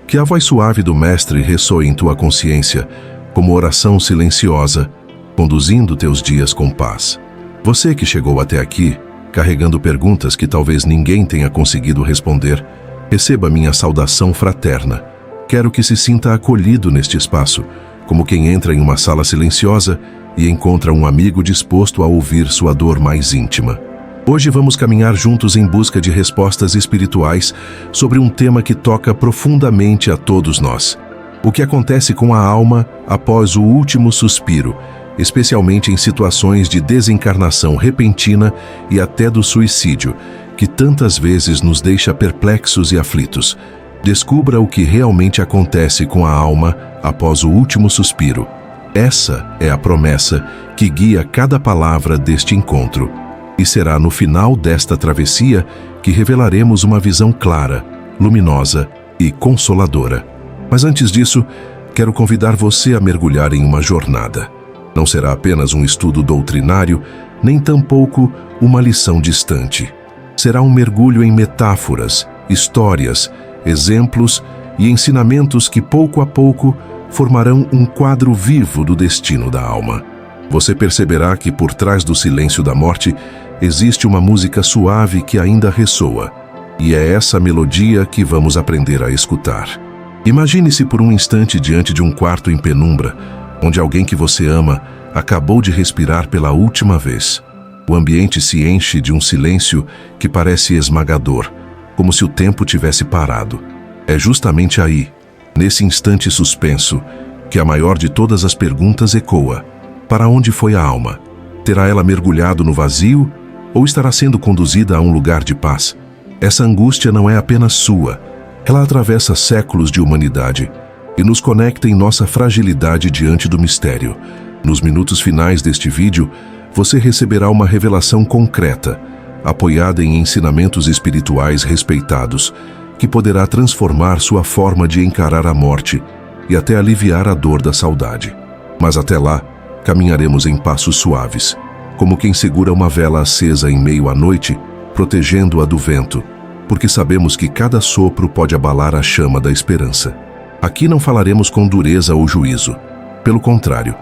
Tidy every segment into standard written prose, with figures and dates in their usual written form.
Que a voz suave do Mestre ressoe em tua consciência, como oração silenciosa, conduzindo teus dias com paz. Você que chegou até aqui, carregando perguntas que talvez ninguém tenha conseguido responder, receba minha saudação fraterna. Quero que se sinta acolhido neste espaço, como quem entra em uma sala silenciosa e encontra um amigo disposto a ouvir sua dor mais íntima. Hoje vamos caminhar juntos em busca de respostas espirituais sobre um tema que toca profundamente a todos nós. O que acontece com a alma após o último suspiro, especialmente em situações de desencarnação repentina e até do suicídio, que tantas vezes nos deixa perplexos e aflitos. Descubra o que realmente acontece com a alma após o último suspiro. Essa é a promessa que guia cada palavra deste encontro. E será no final desta travessia que revelaremos uma visão clara, luminosa e consoladora. Mas antes disso, quero convidar você a mergulhar em uma jornada. Não será apenas um estudo doutrinário, nem tampouco uma lição distante. Será um mergulho em metáforas, histórias, exemplos e ensinamentos que pouco a pouco formarão um quadro vivo do destino da alma. Você perceberá que por trás do silêncio da morte existe uma música suave que ainda ressoa, e é essa melodia que vamos aprender a escutar. Imagine-se por um instante diante de um quarto em penumbra, onde alguém que você ama acabou de respirar pela última vez. O ambiente se enche de um silêncio que parece esmagador, como se o tempo tivesse parado. É justamente aí, nesse instante suspenso, que a maior de todas as perguntas ecoa. Para onde foi a alma? Terá ela mergulhado no vazio ou estará sendo conduzida a um lugar de paz? Essa angústia não é apenas sua. Ela atravessa séculos de humanidade e nos conecta em nossa fragilidade diante do mistério. Nos minutos finais deste vídeo, você receberá uma revelação concreta, apoiada em ensinamentos espirituais respeitados, que poderá transformar sua forma de encarar a morte e até aliviar a dor da saudade. Mas até lá, caminharemos em passos suaves, como quem segura uma vela acesa em meio à noite, protegendo-a do vento, porque sabemos que cada sopro pode abalar a chama da esperança. Aqui não falaremos com dureza ou juízo. Pelo contrário,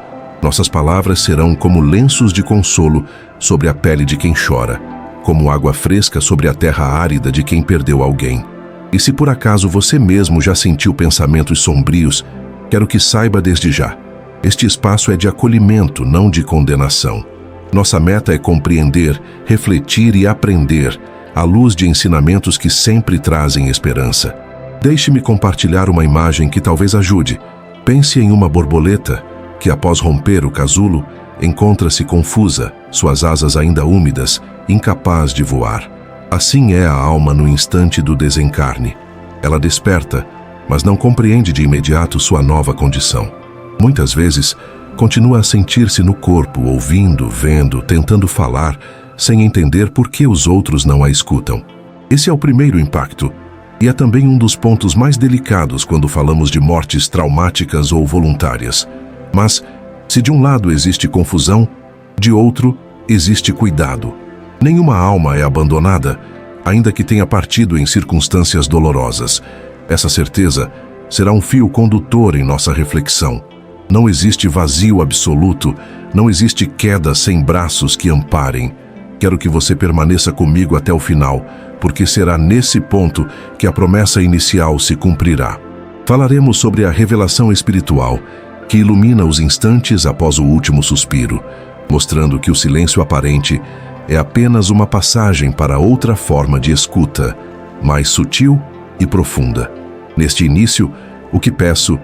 nossas palavras serão como lenços de consolo sobre a pele de quem chora, como água fresca sobre a terra árida de quem perdeu alguém. E se por acaso você mesmo já sentiu pensamentos sombrios, quero que saiba desde já. Este espaço é de acolhimento, não de condenação. Nossa meta é compreender, refletir e aprender, à luz de ensinamentos que sempre trazem esperança. Deixe-me compartilhar uma imagem que talvez ajude. Pense em uma borboleta que, após romper o casulo, encontra-se confusa, suas asas ainda úmidas, incapaz de voar. Assim é a alma no instante do desencarne. Ela desperta, mas não compreende de imediato sua nova condição. Muitas vezes, continua a sentir-se no corpo, ouvindo, vendo, tentando falar, sem entender por que os outros não a escutam. Esse é o primeiro impacto, e é também um dos pontos mais delicados quando falamos de mortes traumáticas ou voluntárias. Mas, se de um lado existe confusão, de outro existe cuidado. Nenhuma alma é abandonada, ainda que tenha partido em circunstâncias dolorosas. Essa certeza será um fio condutor em nossa reflexão. Não existe vazio absoluto, não existe queda sem braços que amparem. Quero que você permaneça comigo até o final, porque será nesse ponto que a promessa inicial se cumprirá. Falaremos sobre a revelação espiritual, que ilumina os instantes após o último suspiro, mostrando que o silêncio aparente é apenas uma passagem para outra forma de escuta, mais sutil e profunda. Neste início, o que peço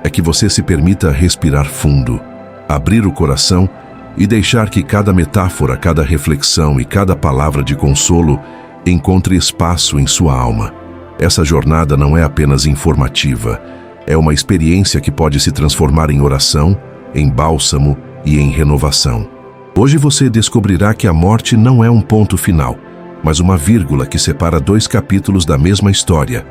é que você se permita respirar fundo, abrir o coração e deixar que cada metáfora, cada reflexão e cada palavra de consolo encontre espaço em sua alma. Essa jornada não é apenas informativa, é uma experiência que pode se transformar em oração, em bálsamo e em renovação. Hoje você descobrirá que a morte não é um ponto final, mas uma vírgula que separa dois capítulos da mesma história,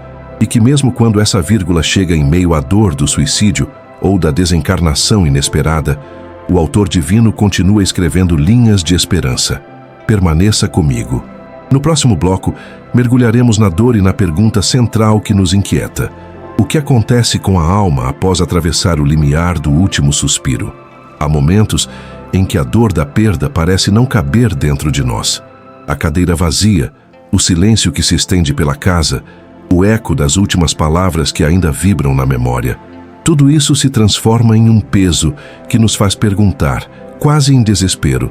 e que mesmo quando essa vírgula chega em meio à dor do suicídio ou da desencarnação inesperada, o autor divino continua escrevendo linhas de esperança. Permaneça comigo. No próximo bloco, mergulharemos na dor e na pergunta central que nos inquieta: o que acontece com a alma após atravessar o limiar do último suspiro? Há momentos em que a dor da perda parece não caber dentro de nós. A cadeira vazia, o silêncio que se estende pela casa, o eco das últimas palavras que ainda vibram na memória. Tudo isso se transforma em um peso que nos faz perguntar, quase em desespero,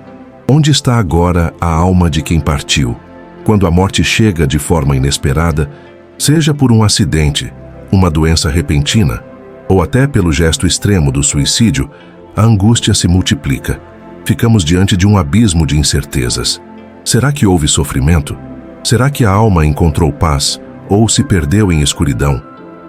onde está agora a alma de quem partiu? Quando a morte chega de forma inesperada, seja por um acidente, uma doença repentina, ou até pelo gesto extremo do suicídio, a angústia se multiplica. Ficamos diante de um abismo de incertezas. Será que houve sofrimento? Será que a alma encontrou paz ou se perdeu em escuridão?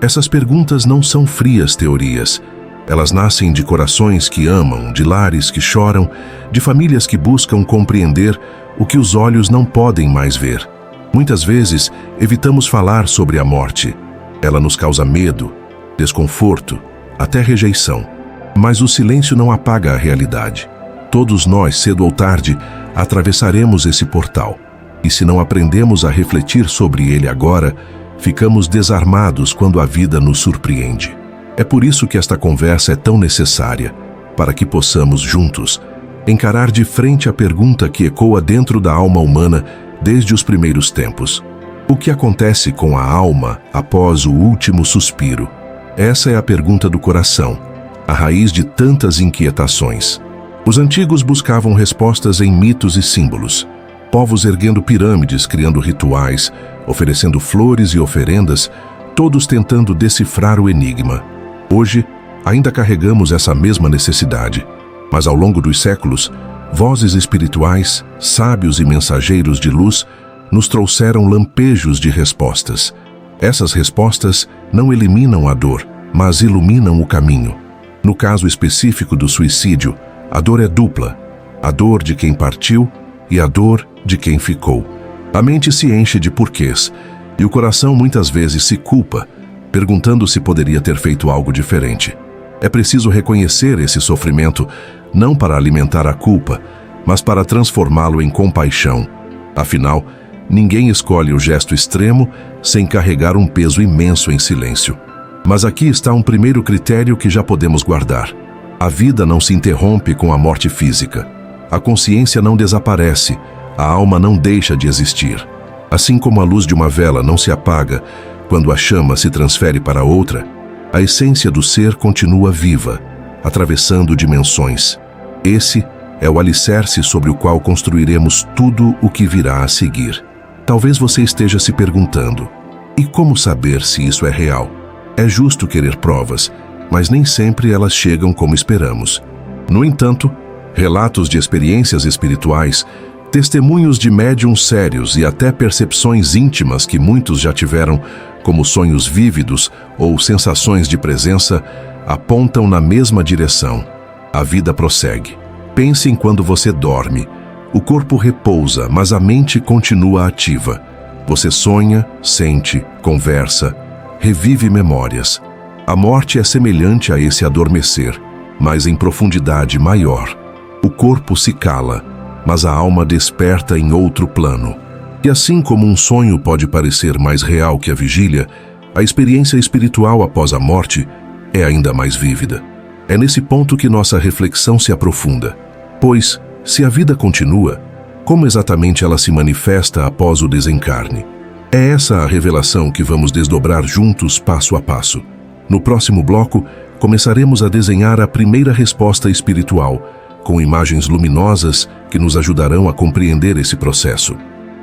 Essas perguntas não são frias teorias. Elas nascem de corações que amam, de lares que choram, de famílias que buscam compreender o que os olhos não podem mais ver. Muitas vezes, evitamos falar sobre a morte. Ela nos causa medo, desconforto, até rejeição. Mas o silêncio não apaga a realidade. Todos nós, cedo ou tarde, atravessaremos esse portal. E se não aprendemos a refletir sobre ele agora, ficamos desarmados quando a vida nos surpreende. É por isso que esta conversa é tão necessária, para que possamos juntos encarar de frente a pergunta que ecoa dentro da alma humana desde os primeiros tempos. O que acontece com a alma após o último suspiro? Essa é a pergunta do coração, a raiz de tantas inquietações. Os antigos buscavam respostas em mitos e símbolos. Povos erguendo pirâmides, criando rituais, oferecendo flores e oferendas, todos tentando decifrar o enigma. Hoje, ainda carregamos essa mesma necessidade, mas ao longo dos séculos, vozes espirituais, sábios e mensageiros de luz nos trouxeram lampejos de respostas. Essas respostas não eliminam a dor, mas iluminam o caminho. No caso específico do suicídio, a dor é dupla: a dor de quem partiu e a dor de quem ficou. A mente se enche de porquês e o coração muitas vezes se culpa, perguntando se poderia ter feito algo diferente. É preciso reconhecer esse sofrimento, não para alimentar a culpa, mas para transformá-lo em compaixão. Afinal, ninguém escolhe o gesto extremo sem carregar um peso imenso em silêncio. Mas aqui está um primeiro critério que já podemos guardar. A vida não se interrompe com a morte física. A consciência não desaparece, a alma não deixa de existir. Assim como a luz de uma vela não se apaga quando a chama se transfere para outra, a essência do ser continua viva, atravessando dimensões. Esse é o alicerce sobre o qual construiremos tudo o que virá a seguir. Talvez você esteja se perguntando: e como saber se isso é real? É justo querer provas, mas nem sempre elas chegam como esperamos. No entanto, relatos de experiências espirituais, testemunhos de médiuns sérios e até percepções íntimas que muitos já tiveram, como sonhos vívidos ou sensações de presença, apontam na mesma direção. A vida prossegue. Pense em quando você dorme. O corpo repousa, mas a mente continua ativa. Você sonha, sente, conversa, revive memórias. A morte é semelhante a esse adormecer, mas em profundidade maior. O corpo se cala, mas a alma desperta em outro plano. E assim como um sonho pode parecer mais real que a vigília, a experiência espiritual após a morte é ainda mais vívida. É nesse ponto que nossa reflexão se aprofunda. Pois, se a vida continua, como exatamente ela se manifesta após o desencarne? É essa a revelação que vamos desdobrar juntos passo a passo. No próximo bloco, começaremos a desenhar a primeira resposta espiritual, com imagens luminosas que nos ajudarão a compreender esse processo.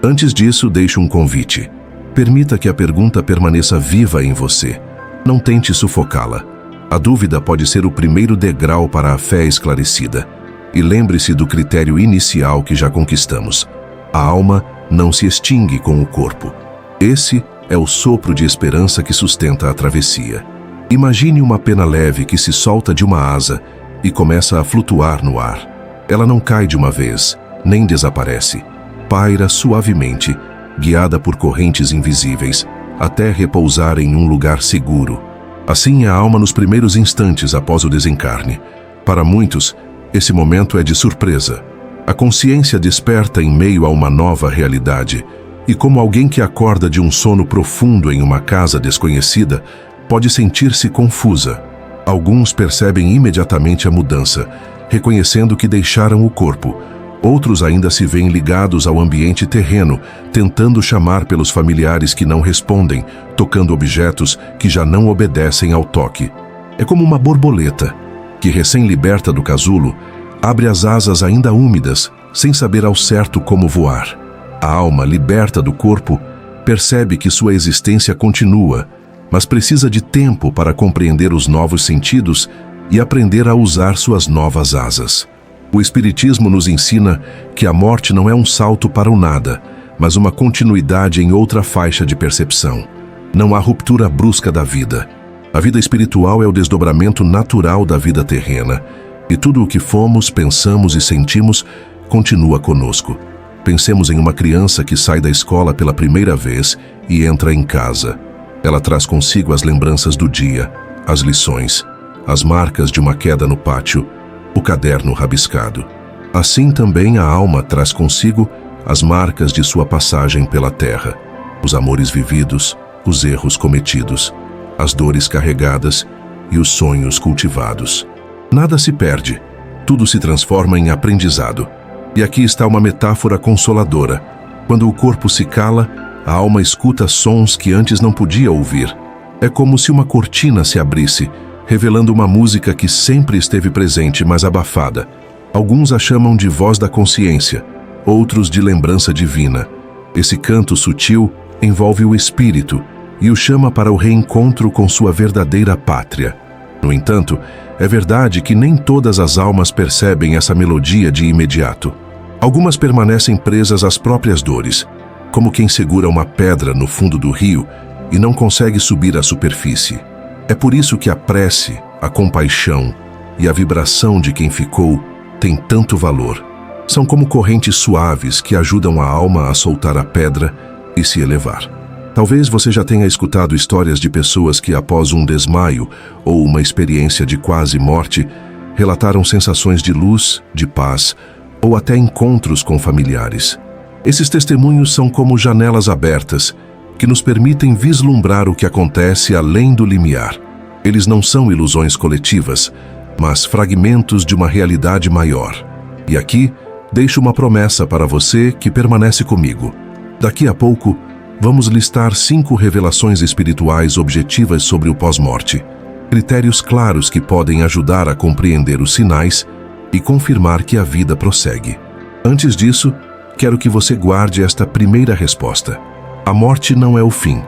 Antes disso, deixo um convite. Permita que a pergunta permaneça viva em você. Não tente sufocá-la. A dúvida pode ser o primeiro degrau para a fé esclarecida. E lembre-se do critério inicial que já conquistamos. A alma não se extingue com o corpo. Esse é o sopro de esperança que sustenta a travessia. Imagine uma pena leve que se solta de uma asa e começa a flutuar no ar. Ela não cai de uma vez, nem desaparece. Paira suavemente, guiada por correntes invisíveis, até repousar em um lugar seguro. Assim é a alma nos primeiros instantes após o desencarne. Para muitos, esse momento é de surpresa. A consciência desperta em meio a uma nova realidade, e como alguém que acorda de um sono profundo em uma casa desconhecida, pode sentir-se confusa. Alguns percebem imediatamente a mudança, reconhecendo que deixaram o corpo. Outros ainda se veem ligados ao ambiente terreno, tentando chamar pelos familiares que não respondem, tocando objetos que já não obedecem ao toque. É como uma borboleta, que recém-liberta do casulo, abre as asas ainda úmidas, sem saber ao certo como voar. A alma, liberta do corpo, percebe que sua existência continua, mas precisa de tempo para compreender os novos sentidos e aprender a usar suas novas asas. O Espiritismo nos ensina que a morte não é um salto para o nada, mas uma continuidade em outra faixa de percepção. Não há ruptura brusca da vida. A vida espiritual é o desdobramento natural da vida terrena, e tudo o que fomos, pensamos e sentimos continua conosco. Pensemos em uma criança que sai da escola pela primeira vez e entra em casa. Ela traz consigo as lembranças do dia, as lições, as marcas de uma queda no pátio, o caderno rabiscado. Assim também a alma traz consigo as marcas de sua passagem pela terra, os amores vividos, os erros cometidos, as dores carregadas e os sonhos cultivados. Nada se perde, tudo se transforma em aprendizado. E aqui está uma metáfora consoladora. Quando o corpo se cala, a alma escuta sons que antes não podia ouvir. É como se uma cortina se abrisse, revelando uma música que sempre esteve presente, mas abafada. Alguns a chamam de voz da consciência, outros de lembrança divina. Esse canto sutil envolve o espírito e o chama para o reencontro com sua verdadeira pátria. No entanto, é verdade que nem todas as almas percebem essa melodia de imediato. Algumas permanecem presas às próprias dores, como quem segura uma pedra no fundo do rio e não consegue subir à superfície. É por isso que a prece, a compaixão e a vibração de quem ficou têm tanto valor. São como correntes suaves que ajudam a alma a soltar a pedra e se elevar. Talvez você já tenha escutado histórias de pessoas que, após um desmaio ou uma experiência de quase morte, relataram sensações de luz, de paz ou até encontros com familiares. Esses testemunhos são como janelas abertas que nos permitem vislumbrar o que acontece além do limiar. Eles não são ilusões coletivas, mas fragmentos de uma realidade maior. E aqui, deixo uma promessa para você que permanece comigo. Daqui a pouco, vamos listar 5 revelações espirituais objetivas sobre o pós-morte, critérios claros que podem ajudar a compreender os sinais e confirmar que a vida prossegue. Antes disso, quero que você guarde esta primeira resposta. A morte não é o fim,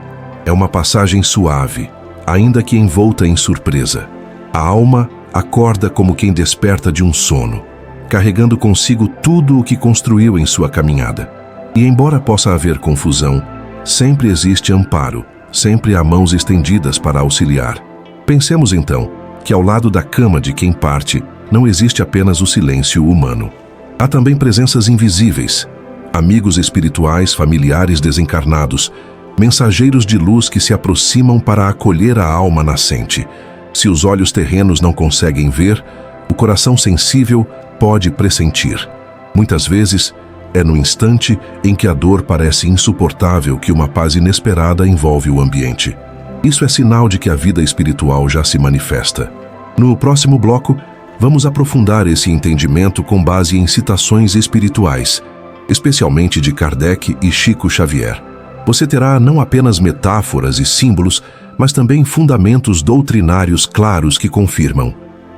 é uma passagem suave, ainda que envolta em surpresa. A alma acorda como quem desperta de um sono, carregando consigo tudo o que construiu em sua caminhada. E embora possa haver confusão, sempre existe amparo, sempre há mãos estendidas para auxiliar. Pensemos então que ao lado da cama de quem parte não existe apenas o silêncio humano. Há também presenças invisíveis, amigos espirituais, familiares desencarnados, mensageiros de luz que se aproximam para acolher a alma nascente. Se os olhos terrenos não conseguem ver, o coração sensível pode pressentir. Muitas vezes, é no instante em que a dor parece insuportável que uma paz inesperada envolve o ambiente. Isso é sinal de que a vida espiritual já se manifesta. No próximo bloco, vamos aprofundar esse entendimento com base em citações espirituais, especialmente de Kardec e Chico Xavier. Você terá não apenas metáforas e símbolos, mas também fundamentos doutrinários claros que confirmam: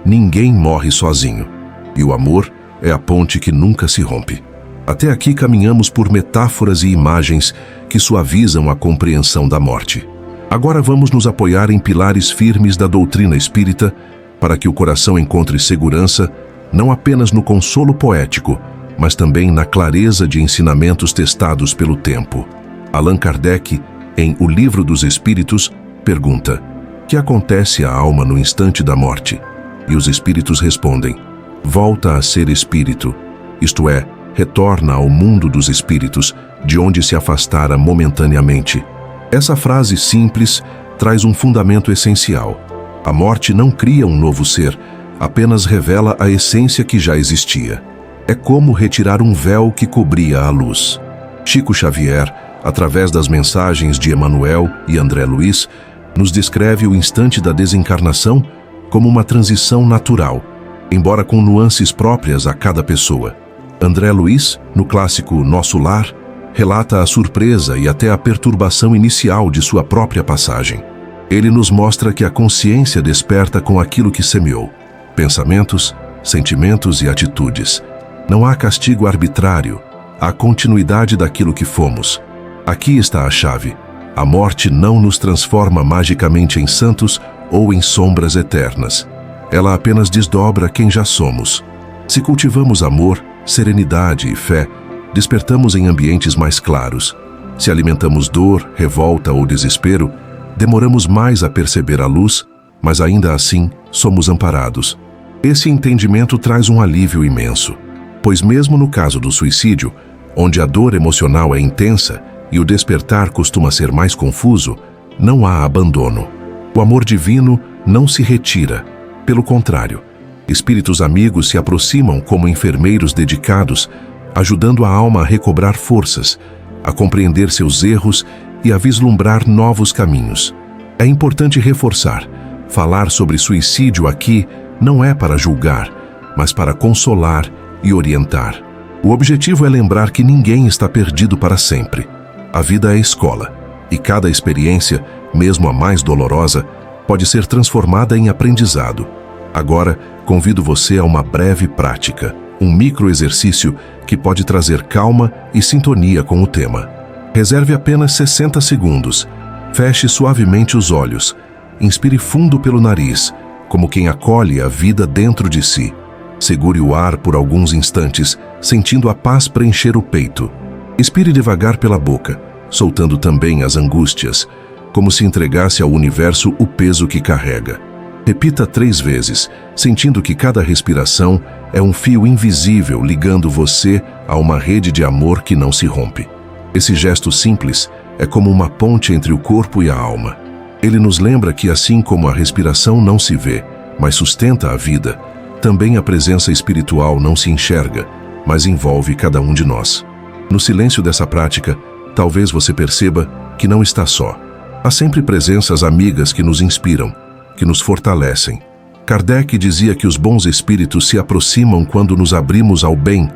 ninguém morre sozinho, e o amor é a ponte que nunca se rompe. Até aqui caminhamos por metáforas e imagens que suavizam a compreensão da morte. Agora vamos nos apoiar em pilares firmes da doutrina espírita para que o coração encontre segurança não apenas no consolo poético, mas também na clareza de ensinamentos testados pelo tempo. Allan Kardec, em O Livro dos Espíritos, pergunta: que acontece à alma no instante da morte? E os espíritos respondem: volta a ser espírito, isto é, retorna ao mundo dos espíritos, de onde se afastara momentaneamente. Essa frase simples traz um fundamento essencial. A morte não cria um novo ser, apenas revela a essência que já existia. É como retirar um véu que cobria a luz. Chico Xavier, através das mensagens de Emmanuel e André Luiz, Nos descreve o instante da desencarnação como uma transição natural, embora com nuances próprias a cada pessoa. André Luiz, no clássico Nosso Lar, relata a surpresa e até a perturbação inicial de sua própria passagem. Ele nos mostra que a consciência desperta com aquilo que semeou: pensamentos, sentimentos e atitudes. Não há castigo arbitrário, há continuidade daquilo que fomos. Aqui está a chave. A morte não nos transforma magicamente em santos ou em sombras eternas. Ela apenas desdobra quem já somos. Se cultivamos amor, serenidade e fé, despertamos em ambientes mais claros. Se alimentamos dor, revolta ou desespero, demoramos mais a perceber a luz, mas ainda assim somos amparados. Esse entendimento traz um alívio imenso, pois mesmo no caso do suicídio, onde a dor emocional é intensa e o despertar costuma ser mais confuso, não há abandono. O amor divino não se retira. Pelo contrário, espíritos amigos se aproximam como enfermeiros dedicados, ajudando a alma a recobrar forças, a compreender seus erros e a vislumbrar novos caminhos. É importante reforçar: falar sobre suicídio aqui não é para julgar, mas para consolar e orientar. O objetivo é lembrar que ninguém está perdido para sempre. A vida é escola, e cada experiência, mesmo a mais dolorosa, pode ser transformada em aprendizado. Agora, convido você a uma breve prática, um microexercício que pode trazer calma e sintonia com o tema. Reserve apenas 60 segundos. Feche suavemente os olhos. Inspire fundo pelo nariz, como quem acolhe a vida dentro de si. Segure o ar por alguns instantes, sentindo a paz preencher o peito. Expire devagar pela boca, soltando também as angústias, como se entregasse ao universo o peso que carrega. Repita 3 vezes, sentindo que cada respiração é um fio invisível ligando você a uma rede de amor que não se rompe. Esse gesto simples é como uma ponte entre o corpo e a alma. Ele nos lembra que, assim como a respiração não se vê, mas sustenta a vida, também a presença espiritual não se enxerga, mas envolve cada um de nós. No silêncio dessa prática, talvez você perceba que não está só. Há sempre presenças amigas que nos inspiram, que nos fortalecem. Kardec dizia que os bons espíritos se aproximam quando nos abrimos ao bem,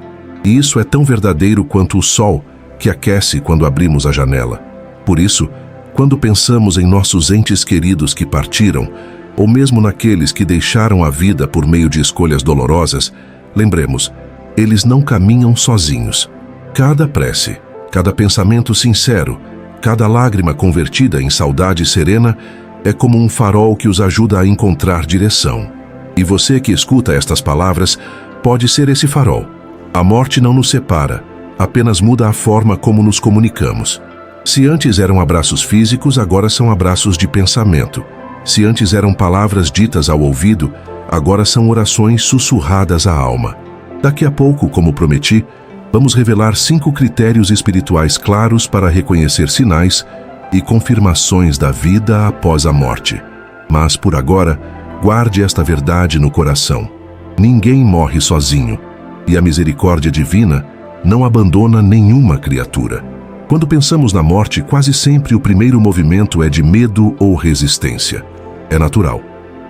e isso é tão verdadeiro quanto o sol que aquece quando abrimos a janela. Por isso, quando pensamos em nossos entes queridos que partiram, ou mesmo naqueles que deixaram a vida por meio de escolhas dolorosas, lembremos, eles não caminham sozinhos. Cada prece, cada pensamento sincero, cada lágrima convertida em saudade serena é como um farol que os ajuda a encontrar direção. E você que escuta estas palavras pode ser esse farol. A morte não nos separa, apenas muda a forma como nos comunicamos. Se antes eram abraços físicos, agora são abraços de pensamento. Se antes eram palavras ditas ao ouvido, agora são orações sussurradas à alma. Daqui a pouco, como prometi, vamos revelar 5 critérios espirituais claros para reconhecer sinais e confirmações da vida após a morte. Mas, por agora, guarde esta verdade no coração. Ninguém morre sozinho, e a misericórdia divina não abandona nenhuma criatura. Quando pensamos na morte, quase sempre o primeiro movimento é de medo ou resistência. É natural.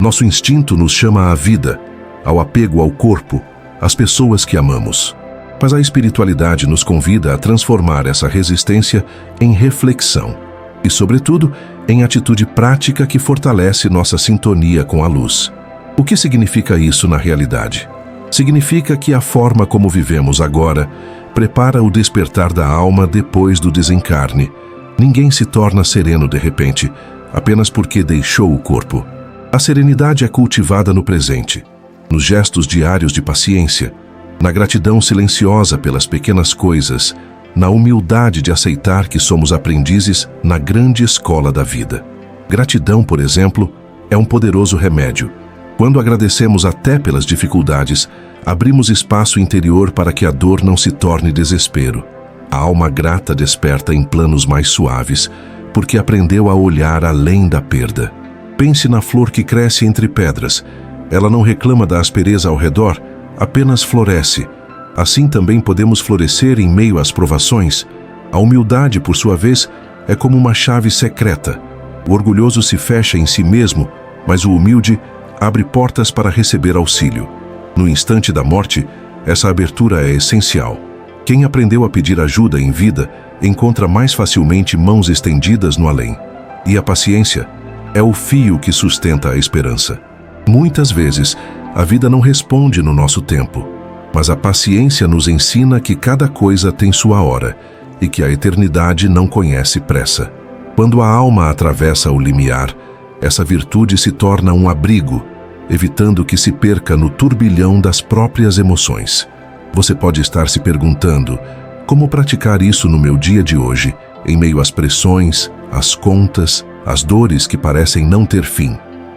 Nosso instinto nos chama à vida, ao apego ao corpo, às pessoas que amamos. Mas a espiritualidade nos convida a transformar essa resistência em reflexão e, sobretudo, em atitude prática que fortalece nossa sintonia com a luz. O que significa isso na realidade? Significa que a forma como vivemos agora prepara o despertar da alma depois do desencarne. Ninguém se torna sereno de repente, apenas porque deixou o corpo. A serenidade é cultivada no presente, nos gestos diários de paciência, na gratidão silenciosa pelas pequenas coisas, na humildade de aceitar que somos aprendizes na grande escola da vida. Gratidão, por exemplo, é um poderoso remédio. Quando agradecemos até pelas dificuldades, abrimos espaço interior para que a dor não se torne desespero. A alma grata desperta em planos mais suaves, porque aprendeu a olhar além da perda. Pense na flor que cresce entre pedras. Ela não reclama da aspereza ao redor, apenas floresce. Assim também podemos florescer em meio às provações. A humildade, por sua vez, é como uma chave secreta. O orgulhoso se fecha em si mesmo, mas o humilde abre portas para receber auxílio. No instante da morte, essa abertura é essencial. Quem aprendeu a pedir ajuda em vida encontra mais facilmente mãos estendidas no além. E a paciência é o fio que sustenta a esperança. Muitas vezes, a vida não responde no nosso tempo, mas a paciência nos ensina que cada coisa tem sua hora e que a eternidade não conhece pressa. Quando a alma atravessa o limiar, essa virtude se torna um abrigo, evitando que se perca no turbilhão das próprias emoções. Você pode estar se perguntando: como praticar isso no meu dia de hoje, em meio às pressões, às contas, às dores que parecem não ter fim?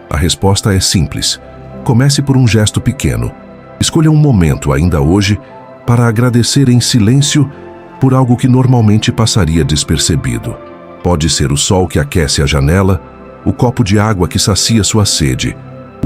A resposta é simples. Comece por um gesto pequeno. Escolha um momento ainda hoje para agradecer em silêncio por algo que normalmente passaria despercebido. Pode ser o sol que aquece a janela, o copo de água que sacia sua sede,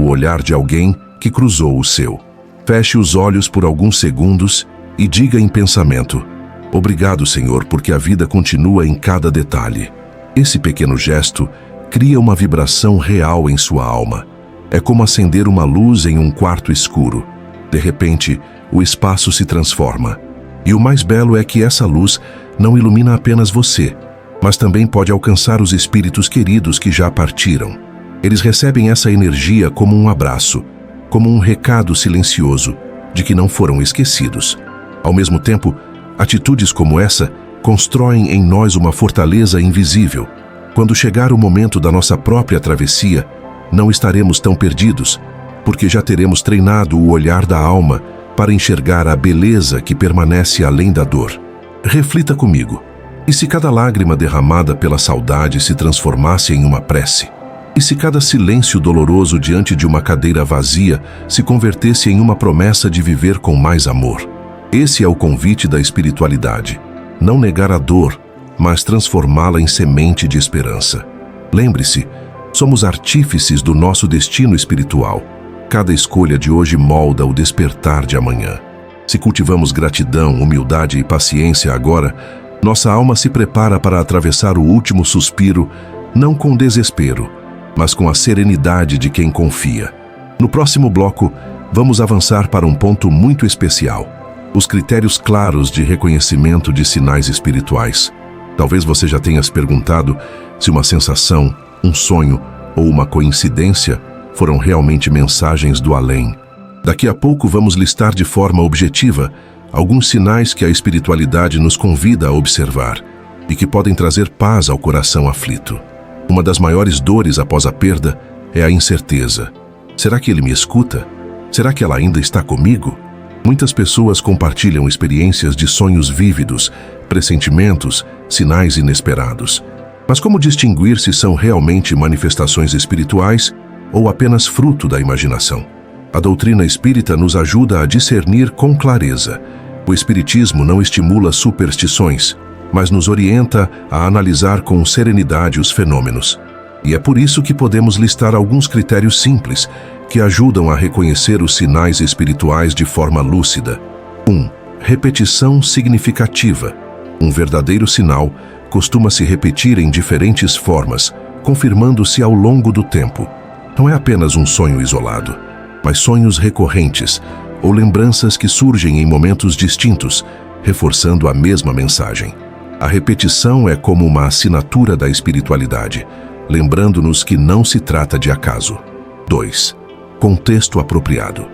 o olhar de alguém que cruzou o seu. Feche os olhos por alguns segundos e diga em pensamento: obrigado, Senhor, porque a vida continua em cada detalhe. Esse pequeno gesto cria uma vibração real em sua alma. É como acender uma luz em um quarto escuro. De repente, o espaço se transforma. E o mais belo é que essa luz não ilumina apenas você, mas também pode alcançar os espíritos queridos que já partiram. Eles recebem essa energia como um abraço, como um recado silencioso de que não foram esquecidos. Ao mesmo tempo, atitudes como essa constroem em nós uma fortaleza invisível. Quando chegar o momento da nossa própria travessia, não estaremos tão perdidos, porque já teremos treinado o olhar da alma para enxergar a beleza que permanece além da dor. Reflita comigo. E se cada lágrima derramada pela saudade se transformasse em uma prece? E se cada silêncio doloroso diante de uma cadeira vazia se convertesse em uma promessa de viver com mais amor? Esse é o convite da espiritualidade. Não negar a dor, mas transformá-la em semente de esperança. Lembre-se, somos artífices do nosso destino espiritual. Cada escolha de hoje molda o despertar de amanhã. Se cultivamos gratidão, humildade e paciência agora, nossa alma se prepara para atravessar o último suspiro, não com desespero, mas com a serenidade de quem confia. No próximo bloco, vamos avançar para um ponto muito especial: os critérios claros de reconhecimento de sinais espirituais. Talvez você já tenha se perguntado se uma sensação, um sonho ou uma coincidência foram realmente mensagens do além. Daqui a pouco vamos listar de forma objetiva alguns sinais que a espiritualidade nos convida a observar e que podem trazer paz ao coração aflito. Uma das maiores dores após a perda é a incerteza. Será que ele me escuta? Será que ela ainda está comigo? Muitas pessoas compartilham experiências de sonhos vívidos, pressentimentos, sinais inesperados. Mas como distinguir se são realmente manifestações espirituais ou apenas fruto da imaginação? A doutrina espírita nos ajuda a discernir com clareza. O espiritismo não estimula superstições, mas nos orienta a analisar com serenidade os fenômenos. E é por isso que podemos listar alguns critérios simples que ajudam a reconhecer os sinais espirituais de forma lúcida. 1. Repetição significativa. Um verdadeiro sinal costuma se repetir em diferentes formas, confirmando-se ao longo do tempo. Não é apenas um sonho isolado, mas sonhos recorrentes ou lembranças que surgem em momentos distintos, reforçando a mesma mensagem. A repetição é como uma assinatura da espiritualidade, lembrando-nos que não se trata de acaso. 2. Contexto apropriado.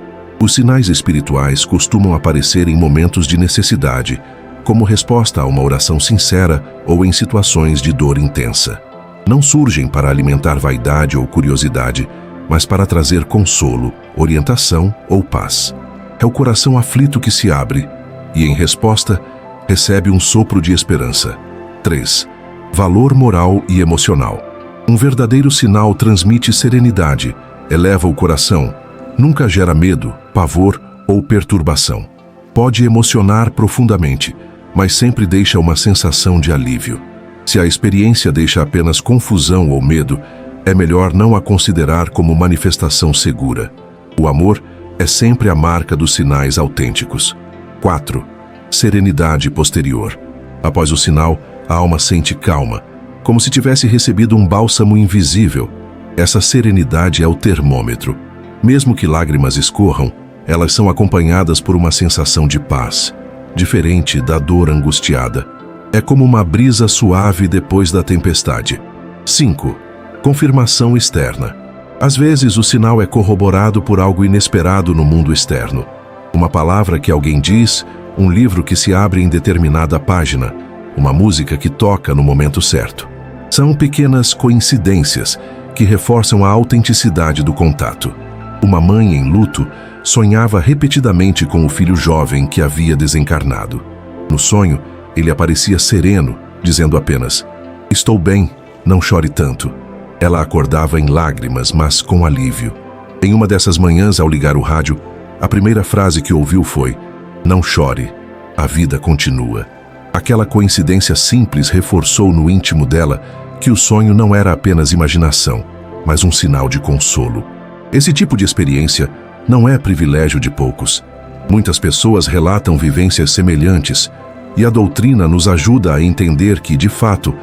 Os sinais espirituais costumam aparecer em momentos de necessidade, como resposta a uma oração sincera ou em situações de dor intensa. Não surgem para alimentar vaidade ou curiosidade, mas para trazer consolo, orientação ou paz. É o coração aflito que se abre e, em resposta, recebe um sopro de esperança. 3. Valor moral e emocional. Um verdadeiro sinal transmite serenidade, eleva o coração, nunca gera medo, pavor ou perturbação. Pode emocionar profundamente, mas sempre deixa uma sensação de alívio. Se a experiência deixa apenas confusão ou medo, é melhor não a considerar como manifestação segura. O amor é sempre a marca dos sinais autênticos. 4. Serenidade posterior. Após o sinal, a alma sente calma, como se tivesse recebido um bálsamo invisível. Essa serenidade é o termômetro. Mesmo que lágrimas escorram, elas são acompanhadas por uma sensação de paz, diferente da dor angustiada. É como uma brisa suave depois da tempestade. 5. Confirmação externa. Às vezes, o sinal é corroborado por algo inesperado no mundo externo. Uma palavra que alguém diz, um livro que se abre em determinada página, uma música que toca no momento certo. São pequenas coincidências que reforçam a autenticidade do contato. Uma mãe em luto sonhava repetidamente com o filho jovem que havia desencarnado. No sonho, ele aparecia sereno, dizendo apenas: "Estou bem, não chore tanto." Ela acordava em lágrimas, mas com alívio. Em uma dessas manhãs, ao ligar o rádio, a primeira frase que ouviu foi: "Não chore, a vida continua." Aquela coincidência simples reforçou no íntimo dela que o sonho não era apenas imaginação, mas um sinal de consolo. Esse tipo de experiência não é privilégio de poucos. Muitas pessoas relatam vivências semelhantes, e a doutrina nos ajuda a entender que, de fato,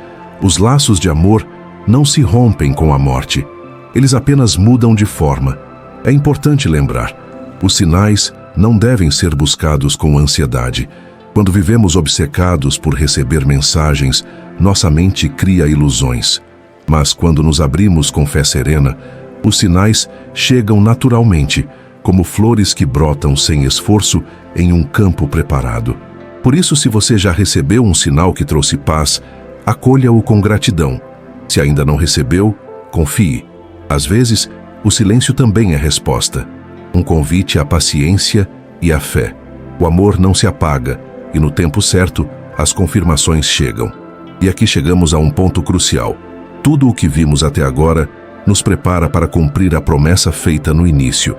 os laços de amor não se rompem com a morte. Eles apenas mudam de forma. É importante lembrar: os sinais não devem ser buscados com ansiedade. Quando vivemos obcecados por receber mensagens, nossa mente cria ilusões. Mas quando nos abrimos com fé serena, os sinais chegam naturalmente, como flores que brotam sem esforço em um campo preparado. Por isso, se você já recebeu um sinal que trouxe paz, acolha-o com gratidão. Se ainda não recebeu, confie. Às vezes, o silêncio também é resposta. Um convite à paciência e à fé. O amor não se apaga, e no tempo certo, as confirmações chegam. E aqui chegamos a um ponto crucial. Tudo o que vimos até agora nos prepara para cumprir a promessa feita no início.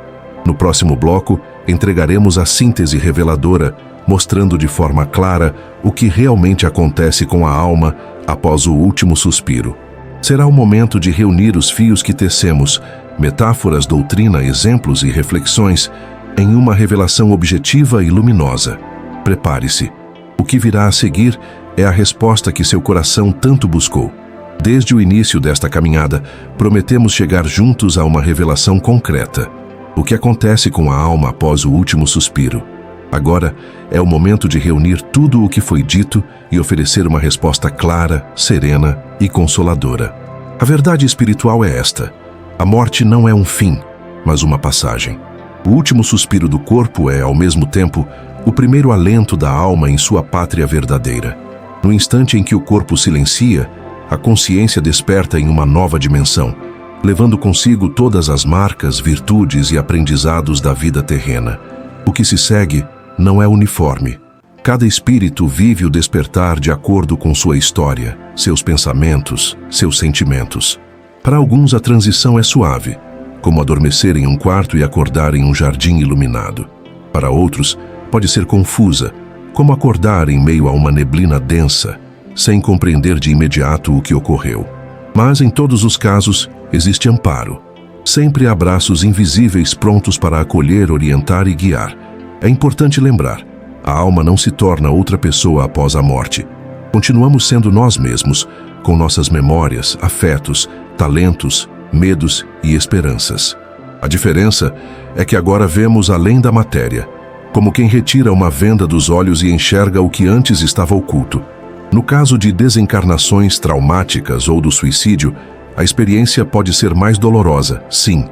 No próximo bloco, entregaremos a síntese reveladora, mostrando de forma clara o que realmente acontece com a alma após o último suspiro. Será o momento de reunir os fios que tecemos, metáforas, doutrina, exemplos e reflexões, em uma revelação objetiva e luminosa. Prepare-se. O que virá a seguir é a resposta que seu coração tanto buscou. Desde o início desta caminhada, prometemos chegar juntos a uma revelação concreta. O que acontece com a alma após o último suspiro? Agora é o momento de reunir tudo o que foi dito e oferecer uma resposta clara, serena e consoladora. A verdade espiritual é esta: a morte não é um fim, mas uma passagem. O último suspiro do corpo é, ao mesmo tempo, o primeiro alento da alma em sua pátria verdadeira. No instante em que o corpo silencia, a consciência desperta em uma nova dimensão, levando consigo todas as marcas, virtudes e aprendizados da vida terrena. O que se segue não é uniforme. Cada espírito vive o despertar de acordo com sua história, seus pensamentos, seus sentimentos. Para alguns, a transição é suave, como adormecer em um quarto e acordar em um jardim iluminado. Para outros, pode ser confusa, como acordar em meio a uma neblina densa, sem compreender de imediato o que ocorreu. Mas, em todos os casos, existe amparo. Sempre há braços invisíveis prontos para acolher, orientar e guiar. É importante lembrar: a alma não se torna outra pessoa após a morte. Continuamos sendo nós mesmos, com nossas memórias, afetos, talentos, medos e esperanças. A diferença é que agora vemos além da matéria, como quem retira uma venda dos olhos e enxerga o que antes estava oculto. No caso de desencarnações traumáticas ou do suicídio, a experiência pode ser mais dolorosa, sim.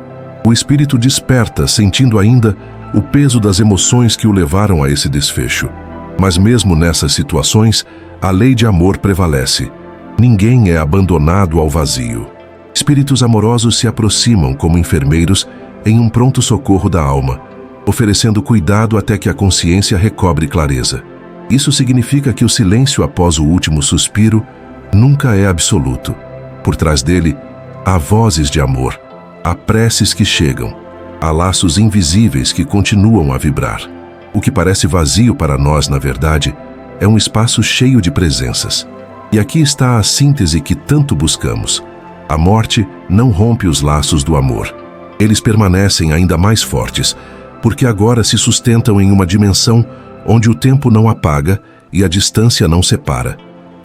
O espírito desperta, sentindo ainda o peso das emoções que o levaram a esse desfecho. Mas mesmo nessas situações, a lei de amor prevalece. Ninguém é abandonado ao vazio. Espíritos amorosos se aproximam como enfermeiros em um pronto socorro da alma, oferecendo cuidado até que a consciência recobre clareza. Isso significa que o silêncio após o último suspiro nunca é absoluto. Por trás dele, há vozes de amor, há preces que chegam, há laços invisíveis que continuam a vibrar. O que parece vazio para nós, na verdade, é um espaço cheio de presenças. E aqui está a síntese que tanto buscamos. A morte não rompe os laços do amor. Eles permanecem ainda mais fortes, porque agora se sustentam em uma dimensão onde o tempo não apaga e a distância não separa.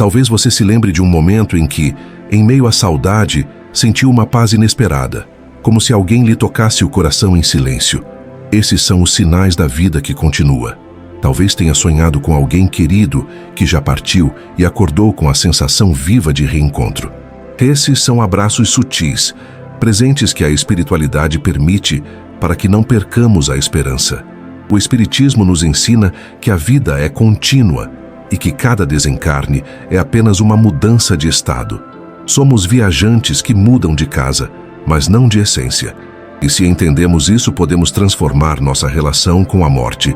Talvez você se lembre de um momento em que, em meio à saudade, sentiu uma paz inesperada, como se alguém lhe tocasse o coração em silêncio. Esses são os sinais da vida que continua. Talvez tenha sonhado com alguém querido que já partiu e acordou com a sensação viva de reencontro. Esses são abraços sutis, presentes que a espiritualidade permite para que não percamos a esperança. O Espiritismo nos ensina que a vida é contínua e que cada desencarne é apenas uma mudança de estado. Somos viajantes que mudam de casa, mas não de essência. E se entendemos isso, podemos transformar nossa relação com a morte.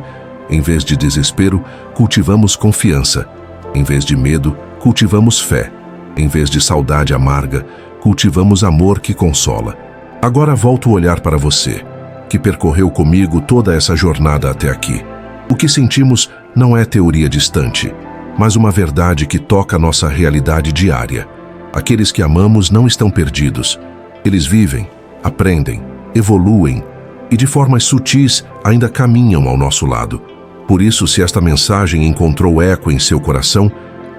Em vez de desespero, cultivamos confiança. Em vez de medo, cultivamos fé. Em vez de saudade amarga, cultivamos amor que consola. Agora volto o olhar para você, que percorreu comigo toda essa jornada até aqui. O que sentimos não é teoria distante, mas uma verdade que toca nossa realidade diária. Aqueles que amamos não estão perdidos. Eles vivem, aprendem, evoluem e de formas sutis ainda caminham ao nosso lado. Por isso, se esta mensagem encontrou eco em seu coração,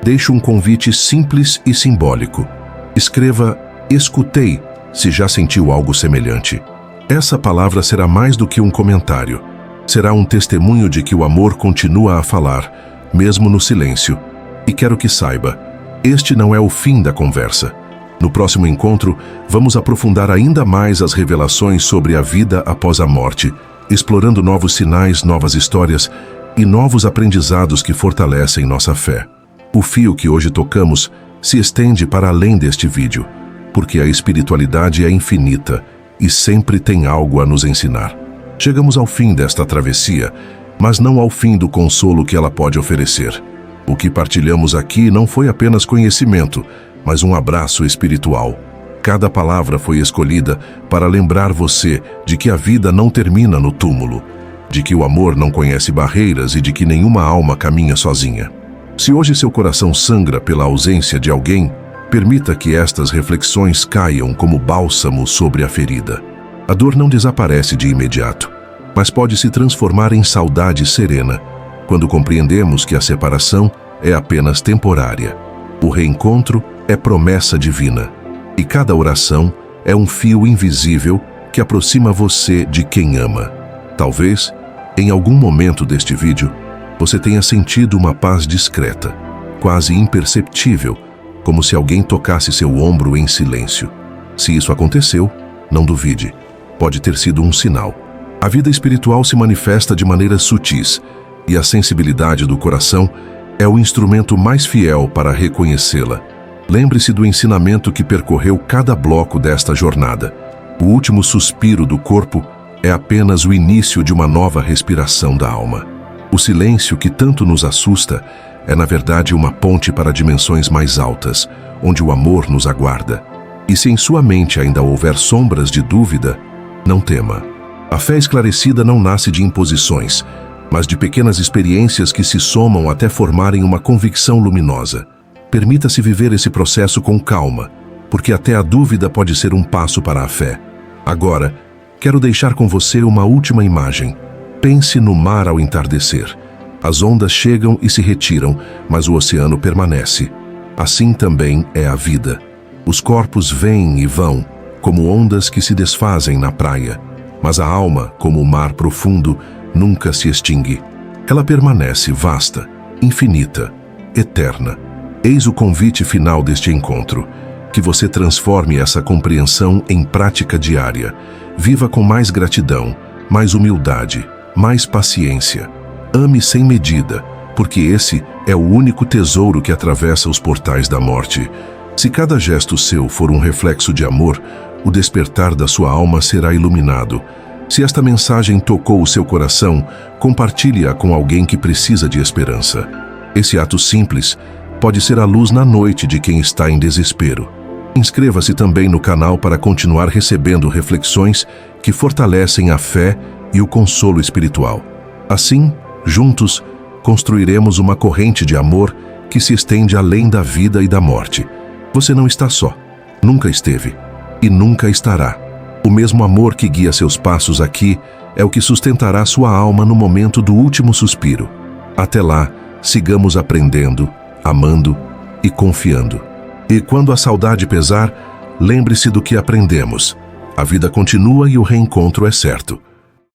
deixo um convite simples e simbólico. Escreva "escutei" se já sentiu algo semelhante. Essa palavra será mais do que um comentário. Será um testemunho de que o amor continua a falar, mesmo no silêncio. E quero que saiba, este não é o fim da conversa. No próximo encontro, vamos aprofundar ainda mais as revelações sobre a vida após a morte, explorando novos sinais, novas histórias e novos aprendizados que fortalecem nossa fé. O fio que hoje tocamos se estende para além deste vídeo, porque a espiritualidade é infinita e sempre tem algo a nos ensinar. Chegamos ao fim desta travessia, mas não ao fim do consolo que ela pode oferecer. O que partilhamos aqui não foi apenas conhecimento, mas um abraço espiritual. Cada palavra foi escolhida para lembrar você de que a vida não termina no túmulo, de que o amor não conhece barreiras e de que nenhuma alma caminha sozinha. Se hoje seu coração sangra pela ausência de alguém, permita que estas reflexões caiam como bálsamo sobre a ferida. A dor não desaparece de imediato, mas pode se transformar em saudade serena, quando compreendemos que a separação é apenas temporária. O reencontro é promessa divina, e cada oração é um fio invisível que aproxima você de quem ama. Talvez, em algum momento deste vídeo, você tenha sentido uma paz discreta, quase imperceptível, como se alguém tocasse seu ombro em silêncio. Se isso aconteceu, não duvide. Pode ter sido um sinal. A vida espiritual se manifesta de maneiras sutis, e a sensibilidade do coração é o instrumento mais fiel para reconhecê-la. Lembre-se do ensinamento que percorreu cada bloco desta jornada. O último suspiro do corpo é apenas o início de uma nova respiração da alma. O silêncio que tanto nos assusta é, na verdade, uma ponte para dimensões mais altas, onde o amor nos aguarda. E se em sua mente ainda houver sombras de dúvida, não tema. A fé esclarecida não nasce de imposições, mas de pequenas experiências que se somam até formarem uma convicção luminosa. Permita-se viver esse processo com calma, porque até a dúvida pode ser um passo para a fé. Agora, quero deixar com você uma última imagem. Pense no mar ao entardecer. As ondas chegam e se retiram, mas o oceano permanece. Assim também é a vida. Os corpos vêm e vão, como ondas que se desfazem na praia. Mas a alma, como o mar profundo, nunca se extingue. Ela permanece vasta, infinita, eterna. Eis o convite final deste encontro. Que você transforme essa compreensão em prática diária. Viva com mais gratidão, mais humildade, mais paciência. Ame sem medida, porque esse é o único tesouro que atravessa os portais da morte. Se cada gesto seu for um reflexo de amor, o despertar da sua alma será iluminado. Se esta mensagem tocou o seu coração, compartilhe-a com alguém que precisa de esperança. Esse ato simples pode ser a luz na noite de quem está em desespero. Inscreva-se também no canal para continuar recebendo reflexões que fortalecem a fé e o consolo espiritual. Assim, juntos, construiremos uma corrente de amor que se estende além da vida e da morte. Você não está só, nunca esteve e nunca estará. O mesmo amor que guia seus passos aqui é o que sustentará sua alma no momento do último suspiro. Até lá, sigamos aprendendo, amando e confiando. E quando a saudade pesar, lembre-se do que aprendemos. A vida continua e o reencontro é certo.